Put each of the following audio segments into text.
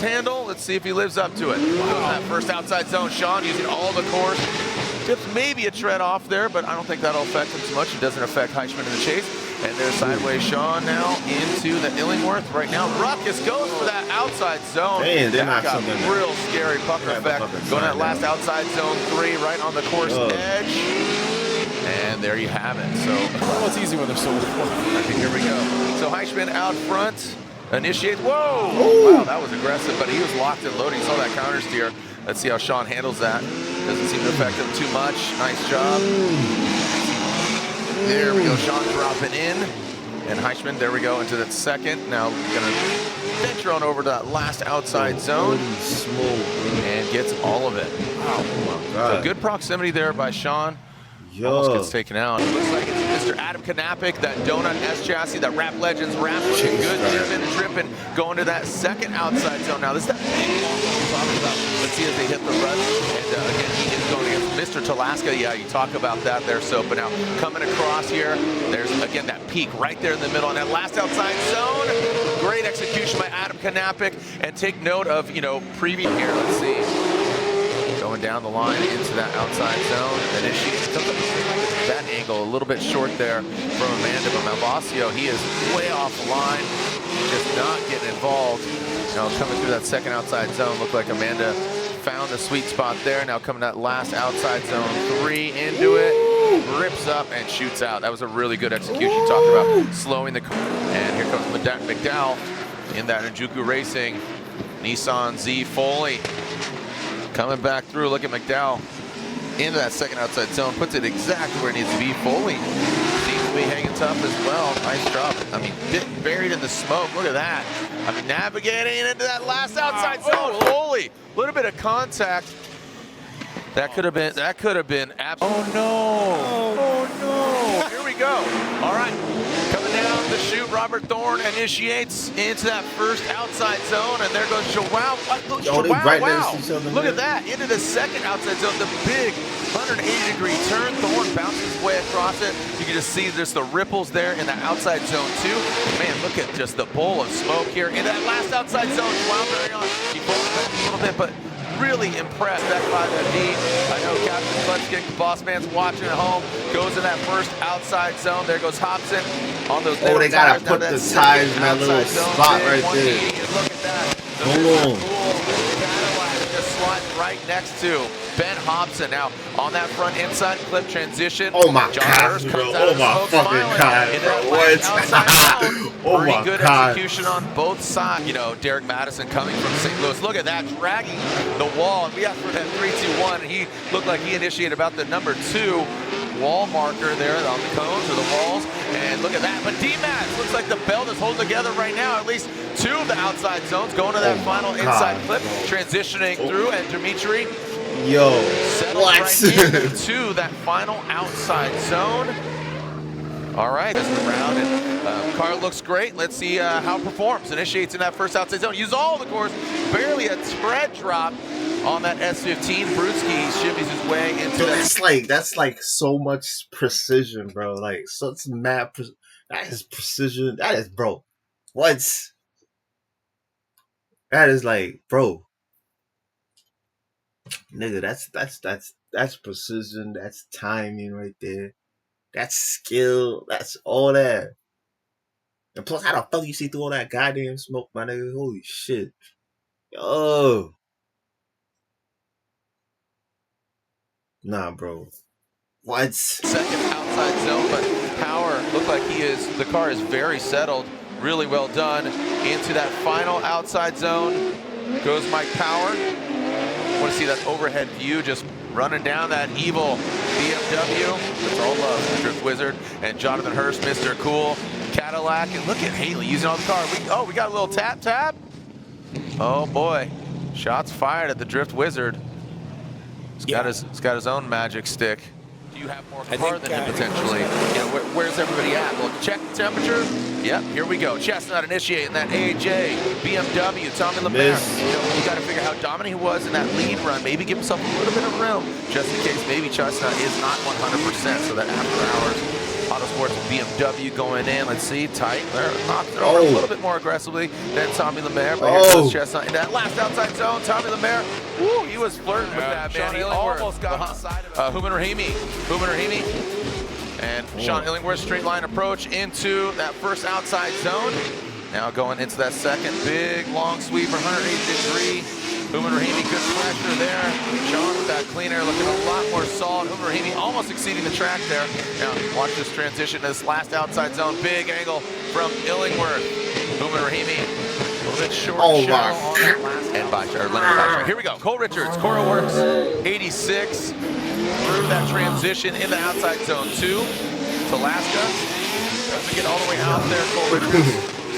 handle. Let's see if he lives up to it. Wow. That first outside zone, Sean using all the course. Tips maybe a tread off there, but I don't think that'll affect him too much. It doesn't affect Heisman in the chase. And there's sideways Sean now into the Illingworth. Right now, Ruckus goes for that outside zone. Man, they're not got a real scary pucker effect. Going that last outside zone 3 right on the course edge. And there you have it. So, well, it's easy when they're so here we go. So Heisman out front. Initiates. Whoa! Ooh. Wow, that was aggressive, but he was locked and loading. You saw that counter steer. Let's see how Sean handles that. Doesn't seem to affect him too much. Nice job. There we go. Sean dropping in. And Heisman, there we go, into that second. Now gonna venture on over to that last outside zone. And gets all of it. Wow. Oh my God. So good proximity there by Sean. Almost gets taken out. Looks like it's Mr. Adam Knappich, that donut S chassis, that Rap Legends Rap, looking good, dipping and tripping, going to that second outside zone. Now this is that big wall we're talking about. Let's see as they hit the run. And again, he is going against Mr. Talaska. Yeah, you talk about that there. So, but now coming across here, there's again that peak right there in the middle, and that last outside zone. Great execution by Adam Knappich. And take note of, you know, preview here. Let's see. Going down the line into that outside zone. That angle a little bit short there from Amanda, but Malvasio, he is way off the line, just not getting involved. Now coming through that second outside zone, looked like Amanda found the sweet spot there. Now coming that last outside zone 3 into it, rips up and shoots out. That was a really good execution. Talked about slowing the car. And here comes McDowell in that Njuku Racing Nissan Z Foley. Coming back through, look at McDowell into that second outside zone, puts it exactly where it needs to be. Foley seems to be hanging tough as well. Nice drop. I mean, buried in the smoke. Look at that. I mean, navigating into that last outside zone. Foley, a little bit of contact. That could have been absolutely. Oh no! Oh no! Here we go. All right, coming down the chute. Robert Thorne initiates into that first outside zone, and there goes Joao. Wow! Look at that, into the second outside zone. The big 180-degree turn. Thorne bounces his way across it. You can just see there's the ripples there in the outside zone too. Man, look at just the bowl of smoke here in that last outside zone. Joao Marion, he pulls back a little bit, but really impressed that by the D. I know Captain Clutchkick, Boss Man's watching at home, goes in that first outside zone. There goes Hobson on those. Oh, they gotta put the tires in that little spot right there. Look at that. Boom. Cadillac just sliding right next to Ben Hobson. Now on that front inside clip transition. Oh my God, bro. Oh my fucking God, bro. What? Oh my good God. Execution on both sides. You know, Derek Madison coming from St. Louis. Look at that, dragging the wall. And we asked for that 3-2-1, and he looked like he initiated about the number 2 wall marker there on the cones or the walls. And look at that. But D-Max looks like the belt is holding together right now. At least 2 of the outside zones going to that final inside clip, transitioning through, and Dimitri. Yo, what? Right into that final outside zone. All right, this is around, and car looks great. Let's see how it performs. Initiates in that first outside zone. Use all the course. Barely a tread drop on that S15. Brudski shimmies his way into that. That's like so much precision, bro. Like such mad. That is precision. That is, bro. What? That is like, bro. Nigga, that's precision. That's timing right there. That's skill. That's all that. And plus, how the fuck you see through all that goddamn smoke, my nigga? Holy shit. Yo. Nah, bro. What? Second outside zone, but Power looked like the car is very settled. Really well done. Into that final outside zone goes Mike Power. Want to see that overhead view, just running down that evil BMW. That's all love, the Drift Wizard, and Jonathan Hurst, Mr. Cool, Cadillac, and look at Haley using all the car. We got a little tap. Oh boy, shots fired at the Drift Wizard. He's got his own magic stick. Do you have more car than him potentially? You know, where's everybody at? Well, check the temperature. Yep, here we go. Chestnut initiating that AJ, BMW, Tommy LeBaron. You got to figure how dominant he was in that lead run. Maybe give himself a little bit of room, just in case maybe Chestnut is not 100%. So that after hours Motorsports BMW going in. Let's see, tight. They're knocked it over a little bit more aggressively than Tommy Lemaire. But here goes Chestnut in that last outside zone. Tommy Lemaire, woo, he was flirting with that, man. He almost got on the side of Hooman Rahimi. And Sean Illingworth, straight line approach into that first outside zone. Now going into that second big long sweeper, 180 degree. Hooman Rahimi, good pressure there. Sean with that clean air, looking a lot more solid. Hooman Rahimi almost exceeding the track there. Now watch this transition to this last outside zone. Big angle from Illingworth. Hooman Rahimi, a little bit short shallow on that last and by Leonard. Here we go. Cole Richards, Cora Works, 86. Through that transition in the outside zone 2. Talaska doesn't get all the way out there. Cole Richards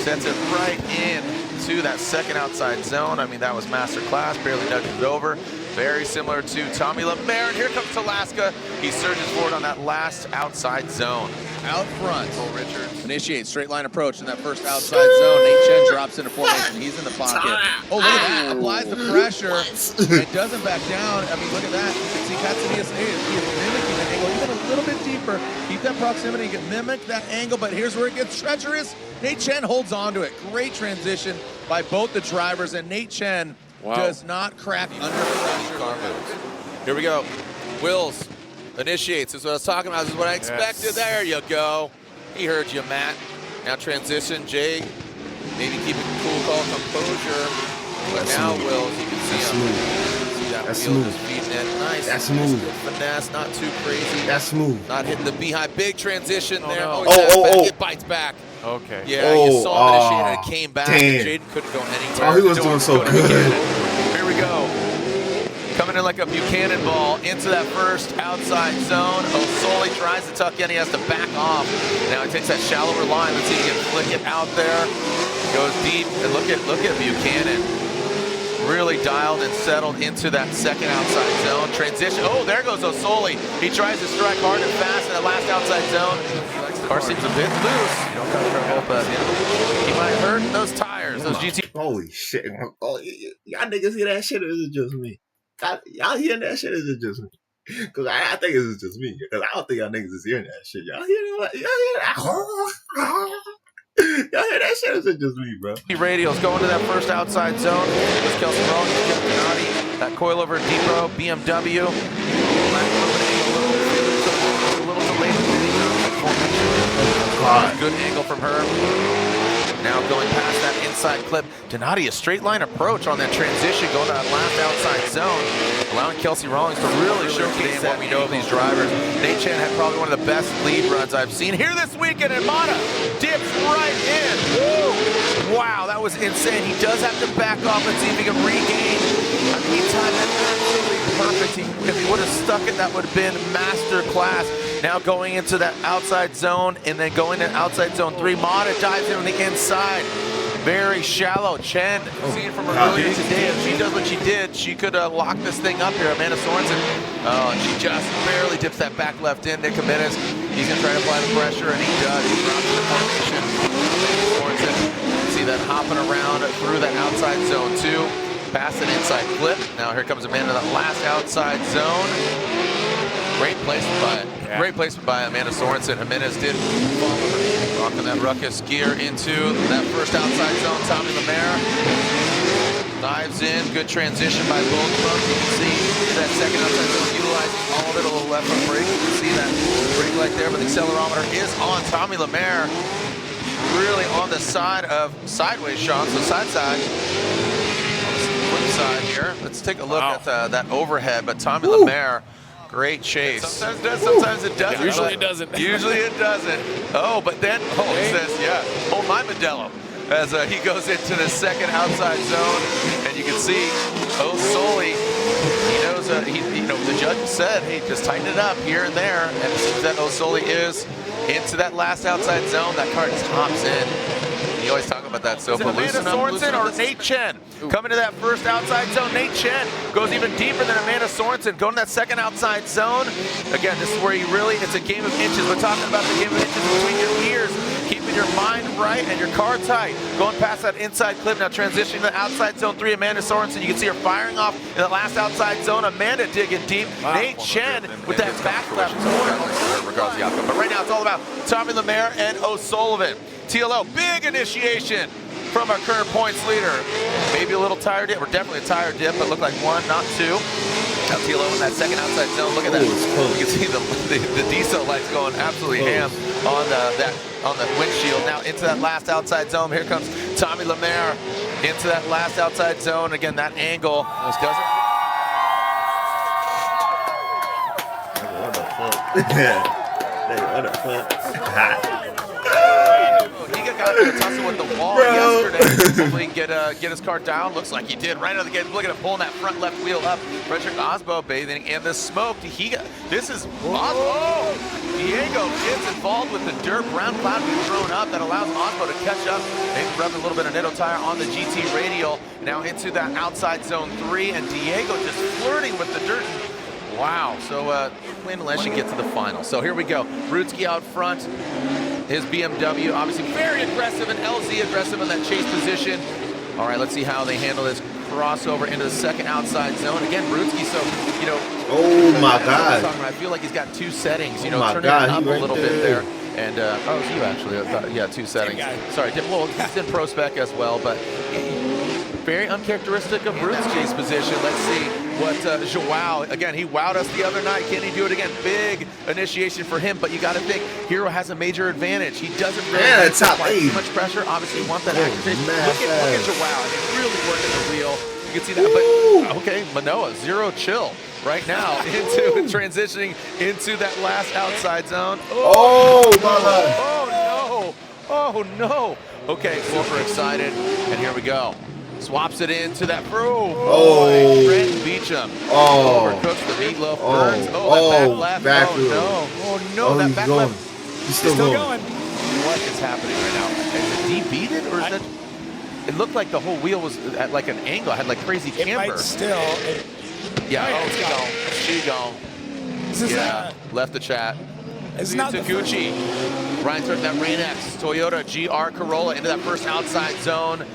sets it right in to that second outside zone. I mean, that was master class, barely nudged it over. Very similar to Tommy Lemaire. And here comes Talaska. He surges forward on that last outside zone. Out front, Cole Richards initiates straight line approach in that first outside zone. Nate Chen drops into formation. He's in the pocket. Oh, look at that. Applies the pressure and doesn't back down. I mean, look at that. You can see Katsunias is mimicking that angle even a little bit deeper. Keep that proximity, you can mimic that angle, but here's where it gets treacherous. Nate Chen holds on to it. Great transition by both the drivers, and Nate Chen does not crack under pressure. Here we go. Wills initiates. This is what I was talking about. This is what I expected. Yes. There you go. He heard you, Matt. Now transition. Jay, maybe keep it cool, call composure. But now Wills, you can see him. See that wheel just feeding it. Nice. That's smooth. Good finesse, not too crazy. That's smooth. Not hitting the beehive. Big transition there. No. It bites back. Okay. Yeah, you saw it initiate and it came back. Jaden couldn't go anywhere. Oh, he was doing so good. Here we go. Coming in like a Buchanan ball into that first outside zone. Osoli tries to tuck in. He has to back off. Now he takes that shallower line. Let's see if he can flick it out there. Goes deep. And look at Buchanan. Really dialed and settled into that second outside zone. Transition. Oh, there goes Osoli. He tries to strike hard and fast in that last outside zone. Car seems a bit loose. You don't got to hope that, he might hurt those tires, those GT. Holy shit. Oh, y'all niggas hear that shit, or is it just me? Y'all hearing that shit, or is it just me? Because I think it's just me. Because I don't think y'all niggas is hearing that shit. Y'all hear that? Y'all hear that shit, or is it just me, bro? Radials going to that first outside zone. There's Kelsey Rollins, Kim Gennady, that coilover Depot, BMW. A little delayed. Good angle from her. Now going past that inside clip. Donati, a straight line approach on that transition, going to that last outside zone, allowing Kelsey Rawlings to really showcase what we know of these drivers. Nate Chen had probably one of the best lead runs I've seen here this weekend, and Mata dips right in. Woo! Wow, that was insane. He does have to back off and see if he can regain. I mean, he timed that absolutely perfect. If he would have stuck it, that would have been master class. Now going into that outside zone and then going to outside zone 3. Mata dives in on the inside. Very shallow. Chen, seen from earlier today, if she does what she did, she could lock this thing up here. Amanda Sorensen, and she just barely dips that back left in. Nick Jimenez, he's going to try to apply the pressure, and he does. He drops the formation. Sorensen, see that hopping around through that outside zone 2. Past an inside clip. Now here comes Amanda, that last outside zone. Great placement by Amanda Sorensen. Jimenez did follow her, rocking that ruckus gear into that first outside zone. Tommy Lemaire dives in. Good transition by both of them. You can see that second outside zone utilizing all of it. A little left foot brake. You can see that brake light there, but the accelerometer is on. Tommy Lemaire really on the side of sideways, Sean. So side. Flip side here. Let's take a look at that overhead, but Tommy Lemaire. Great chase. Sometimes it does, sometimes it doesn't. Usually it doesn't. Usually it doesn't. Oh, but then, he says, hold my Modelo. As he goes into the second outside zone, and you can see Osoli, he knows, the judge said, hey, just tighten it up here and there, and it seems that Osoli is into that last outside zone. That car just hops in. You always talk about that. So Amanda Sorensen or Nate Chen coming to that first outside zone. Nate Chen goes even deeper than Amanda Sorensen, going to that second outside zone. Again, this is where you really, it's a game of inches. We're talking about the game of inches between your ears, keeping your mind right and your car tight. Going past that inside clip, now transitioning to the outside zone 3, Amanda Sorensen. You can see her firing off in the last outside zone. Amanda digging deep. Nate Chen with that back left corner. regardless of the outcome. But right now, it's all about Tommy Lemaire and O'Sullivan. TLO, big initiation from our current points leader. Maybe a little tire dip, or definitely a tire dip, but looked like one, not two. Now TLO in that second outside zone. Look at that. You can see the diesel lights going absolutely ham on the windshield. Now into that last outside zone. Here comes Tommy Lemaire into that last outside zone. Again, that angle just doesn't. What the fuck? He got to tussle with the wall yesterday. Hopefully get his car down. Looks like he did right out of the gate. Look at him pulling that front left wheel up. Frederick Osbo bathing in the smoke. This is Osbo. Diego gets involved with the dirt. Brown cloud being thrown up that allows Osbo to catch up. Maybe rubbing a little bit of Nitto tire on the GT radial. Now into that outside zone 3, and Diego just flirting with the dirt. Wow. So win unless you get to the final. So here we go. Rutsky out front. His BMW, obviously very aggressive, and LZ aggressive in that chase position. All right, let's see how they handle this crossover into the second outside zone. Again, Rutsky, so, you know. Oh, my God. I feel like he's got two settings, you know, oh turning it up a little bit there. And, oh, it's you actually. Yeah, two settings. Sorry, well, he's in Pro Spec as well, but very uncharacteristic of Rutsky's position. Let's see what Joao, again, he wowed us the other night. Can he do it again? Big initiation for him, but you got to think Hero has a major advantage. He doesn't really apply too much pressure. Obviously, you want that activation. Look at Joao. He's really working the wheel. You can see that. But okay, Manoa, zero chill right now into transitioning into that last outside zone. Oh no! Oh no! Okay, super excited, and here we go. Swaps it into that Brent Beecham. Overcooks the meatloaf. Burns. That back left. No, that back left. He's still going. What is happening right now? Is it debeated, or is that? It looked like the whole wheel was at like an angle. It had like crazy camber. It might still. She gone. Left the chat. It's not Taguchi. Ryan Turk, that Rain X Toyota GR Corolla into that first outside zone.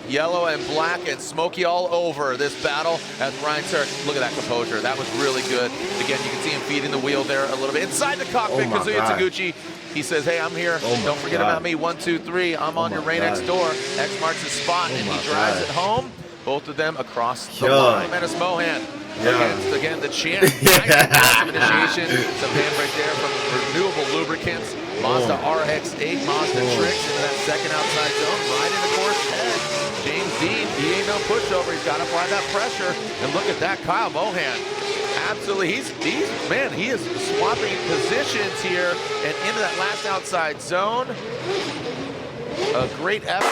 Yellow and black and smoky all over this battle as Ryan Turk, look at that composure. That was really good. Again, you can see him feeding the wheel there a little bit. Inside the cockpit, Kazuya Taguchi. He says, hey, I'm here. Don't forget about me. 1, 2, 3. I'm on your Rain X door. X marks his spot, and he drives it home. Both of them across the line. Menace Mohan. Again, the chant. Nice initiation. Some handbrake there from Renewable Lubricants. Mazda RX-8, Mazda Tricks into that second outside zone. Right in the course edge. James Dean, he ain't no pushover. He's got to apply that pressure. And look at that, Kyle Mohan. Absolutely, he is swapping positions here and into that last outside zone. A great effort.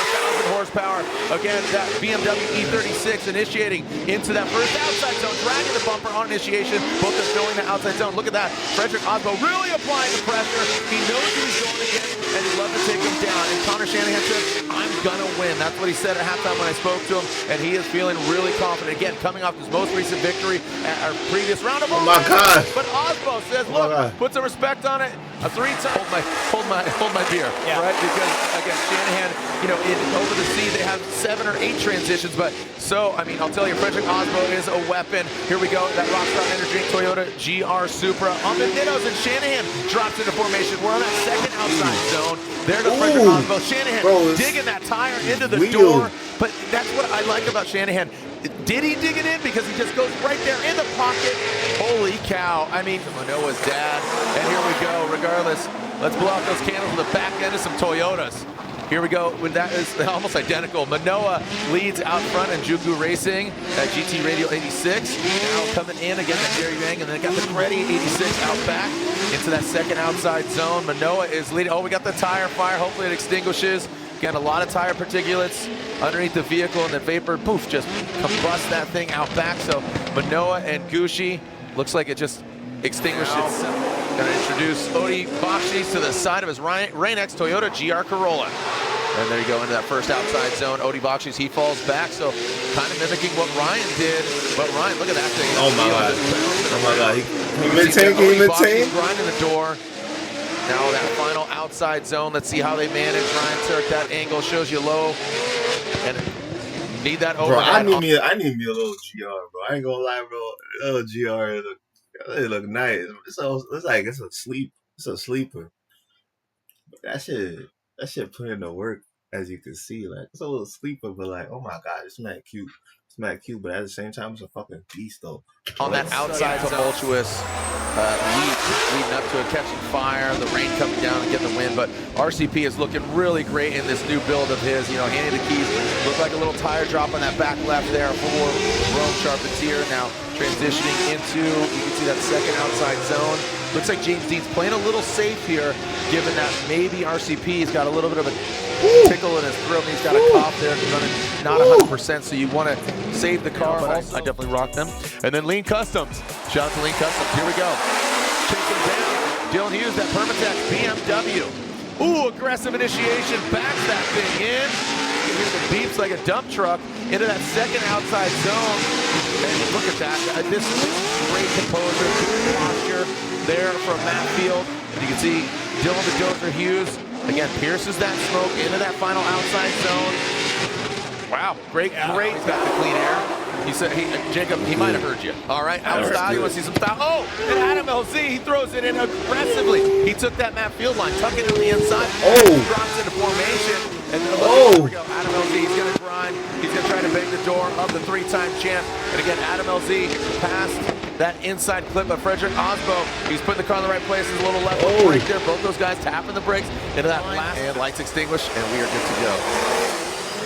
1,000 horsepower. Again, that BMW E36 initiating into that first outside zone, dragging the bumper on initiation. Both are filling the outside zone. Look at that. Frederick Osbo really applying the pressure. He knows who he's going against, and he'd love to take him down. And Connor Shanahan said, I'm going to win. That's what he said at halftime when I spoke to him, and he is feeling really confident. Again, coming off his most recent victory at our previous round of my God. But Osbo says, look, put some respect on it. A 3-time, hold my beer, right? Because, again, Shanahan, you know, over the sea, they have 7 or 8 transitions, but so, I mean, I'll tell you, Frederick Osbo is a weapon. Here we go, that Rockstar Energy Toyota GR Supra on the Nittos, and Shanahan drops into formation. We're on that second outside zone. There to Frederick Osbo. Shanahan digging that tire into the door, but that's what I like about Shanahan. Did he dig it in? Because he just goes right there in the pocket. Holy cow. I mean, Manoa's dad. And here we go. Regardless, let's blow out those candles with the back end of some Toyotas. Here we go. That is almost identical. Manoa leads out front in Juku Racing at GT Radial 86. Now coming in again at Jerry Yang, and then got the Freddy 86 out back into that second outside zone. Manoa is leading. Oh, we got the tire fire. Hopefully it extinguishes. Again, a lot of tire particulates underneath the vehicle, and the vapor, poof, just combust that thing out back. So Manoa and Gucci, looks like it just extinguished itself. Gonna introduce Odi Bakshi to the side of his Rain X Toyota GR Corolla. And there you go into that first outside zone. Odi Bakshi, he falls back, so kind of mimicking what Ryan did. But Ryan, look at that thing. Oh my God. Oh my God. He maintained. Grinding the door. Now that final outside zone. Let's see how they manage. Ryan Turk, that angle shows you low. And need that over. Bro, I need me a little GR, bro. I ain't gonna lie, bro. A little GR It look nice. So it's like it's a sleep. It's a sleeper. But that shit put in the work, as you can see. Like it's a little sleeper, but like, oh my god, it's mad cute. It's mad cute, but at the same time, it's a fucking beast though. On that outside tumultuous leading up to a catching fire, the rain coming down and getting the wind, but RCP is looking really great in this new build of his. You know, handing the keys, looked like a little tire drop on that back left there for Rome Charpentier. Now transitioning into, you can see that second outside zone. Looks like James Dean's playing a little safe here, given that maybe RCP's got a little bit of a tickle in his throat and he's got a cough there, running not 100%, so you want to save the car. But I definitely rock them. And then Lean Customs. Shout out to Lean Customs. Here we go. Chasing down Dylan Hughes, that Permatex BMW. Ooh, aggressive initiation. Backs that thing in. You hear the beeps like a dump truck into that second outside zone. And look at that. This is great composure, good posture there from Matt Field. And you can see Dylan the Dozer Hughes again pierces that smoke into that final outside zone. Wow, great back to clean air. He said, Jacob, he might have heard you. All right, out style, you want to see some style? Oh, and Adam LZ, he throws it in aggressively. He took that Matt Field line, tuck it to the inside, drops into formation, and then here we go. Adam LZ, he's going to grind. He's going to try to bang the door of the three-time champ. And again, Adam LZ passed that inside clip of Frederick Osbo. He's putting the car in the right places, a little left right there. Both those guys tapping the brakes into that last. And lights extinguished, and we are good to go.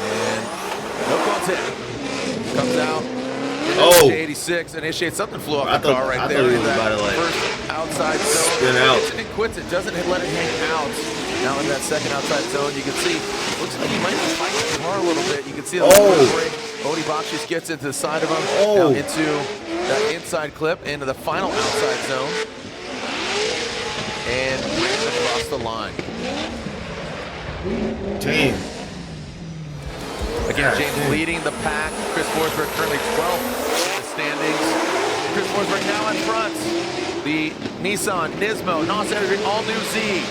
And no cones hit. Comes out. 86, initiates something flew off the car right there. First outside zone. Spin out. It quits it, doesn't let it hang out. Now in that second outside zone, you can see, looks like he might be fighting the car a little bit. You can see the brake. Odie Bakshis gets into the side of him. Now into that inside clip, into the final outside zone. And across the line. Damn. Again, James leading the pack. Chris Forsberg currently 12th in the standings. Chris Forsberg now in front. The Nissan Nismo NOS Energy all-new Z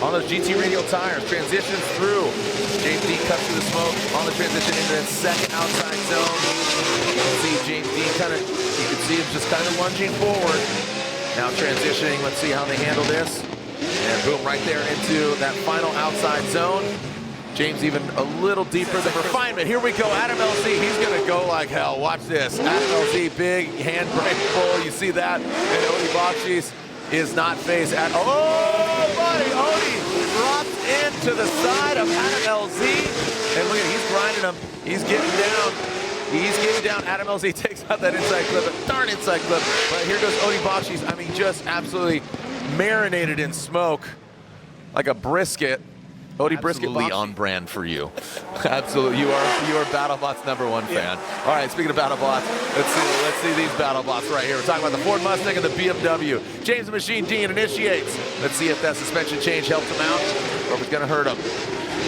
on those GT radial tires. Transitions through. James Dean cuts through the smoke on the transition into that second outside zone. You can see James Dean you can see him just kind of lunging forward. Now transitioning, let's see how they handle this. And boom, right there into that final outside zone. James even a little deeper than refinement. Here we go, Adam LZ, he's gonna go like hell. Watch this, Adam LZ, big handbrake pull, you see that? And Odie Bakshis is not phased at all. Oh, buddy, Odie drops into the side of Adam LZ. And look at, he's grinding him, he's getting down. He's getting down, Adam LZ takes out that inside clip, a darn inside clip. But here goes Odie Bakshis, I mean, just absolutely marinated in smoke like a brisket. Odie Brisket on brand for you. Absolutely, you are BattleBots #1 fan. All right, speaking of BattleBots, let's see these BattleBots right here. We're talking about the Ford Mustang and the BMW. James the Machine Dean initiates. Let's see if that suspension change helps him out or if it's gonna hurt him.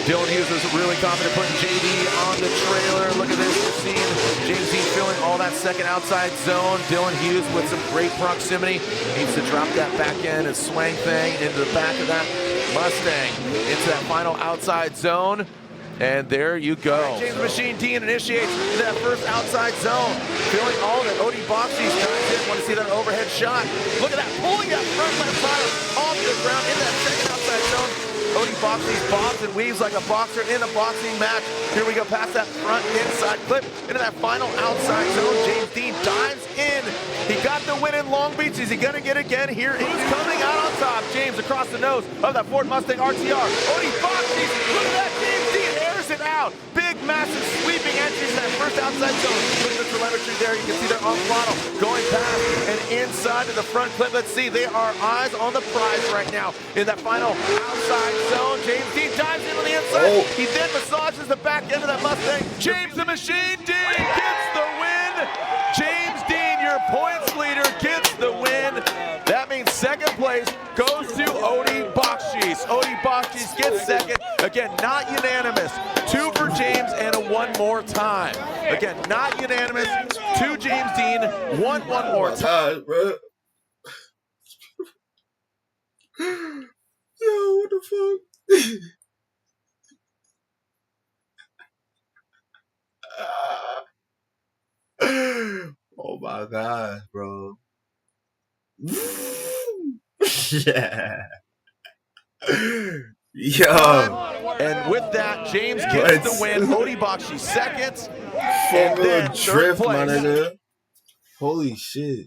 Dylan Hughes is really confident putting JD on the trailer. Look at this, we're seeing James Dean filling all that second outside zone. Dylan Hughes with some great proximity. Needs to drop that back end and swang thing into the back of that Mustang into that final outside zone. And there you go. James the Machine Dean initiates that first outside zone. Feeling all that. Odie Bakshis comes in. Want to see that overhead shot. Look at that. Pulling that front left tire off the ground into that second outside zone. Odie Bakshis bobs and weaves like a boxer in a boxing match. Here we go past that front inside clip into that final outside zone. James Dean dives in. He got the win in Long Beach. Is he going to get it again? Here he's coming out on top. James across the nose of that Ford Mustang RTR. Odie Bakshis, look at that. James Dean airs it out. Big, massive, sweeping entries in that first outside zone. Look at the telemetry there. You can see they're on throttle. Going past and inside to the front clip. Let's see. They are eyes on the prize right now in that final outside zone. James Dean dives in on the inside. He then massages the back end of that Mustang. James the Machine Dean gets the win. James Dean, your points leader, gets the win. That means second place goes to Odie Bakshis. Odie Bakshis gets second. Again, not unanimous. 2 for James and a 1 more time. Again, not unanimous. 2 James Dean, 1 more time. Bro. Yo, what the fuck? Oh my God, bro. Yeah. Yo. And with that, James gets the win. Hody Bakshi second. And Formula then drift, my place. nigga. Holy shit.